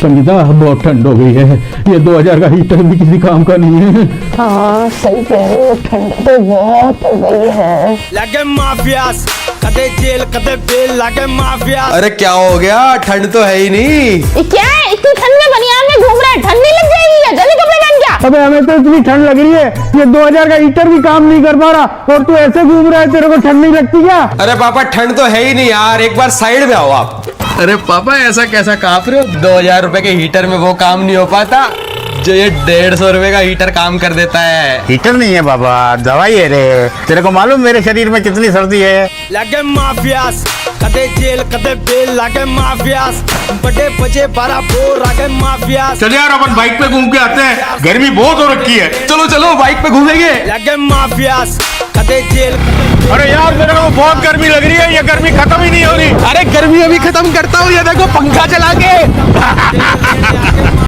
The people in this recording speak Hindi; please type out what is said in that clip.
संगीता बहुत ठंड हो गई है, ये 2000 का हीटर भी किसी काम का नहीं है। हाँ सही कह रहे हो, ठंड तो बहुत हो गई है। लगे माफियास कदे जेल कदे बेल लगे माफियास। अरे क्या हो गया, ठंड तो है ही नहीं। ये क्या है, इतनी ठंड में बनियान में घूम रहा है, ठंड नहीं लग जाएगी क्या? जल्दी कपड़े पहन क्या। अबे हमें तो इतनी ठंड लग रही है, ये 2000 का हीटर भी काम नहीं कर पा रहा और तू ऐसे घूम रहा है, तेरे को ठंड नहीं लगती क्या? अरे पापा ठंड तो है ही नहीं यार, एक बार साइड में आओ आप। अरे पापा ऐसा कैसा कांप रहे हो, 2000 रुपए के हीटर में वो काम नहीं हो पाता जो ये 150 रुपए का हीटर काम कर देता है। हीटर नहीं है बाबा, दवाई है रे। तेरे को मालूम मेरे शरीर में कितनी सर्दी है। लगे माफियास कदे जेल कदे बेल लगे माफियास। बड़े बजे 12 बोर लगे माफियास। चल यार अपन बाइक पे घूम के आते हैं, गर्मी बहुत हो रखी है। चलो चलो बाइक पे घूमेंगे। लगे माफियास कदे जेल अरे यार मेरे को बहुत गर्मी लग रही है, ये गर्मी खत्म ही नहीं हो रही। अरे गर्मी अभी खत्म करता हूँ, ये देखो पंखा चला के।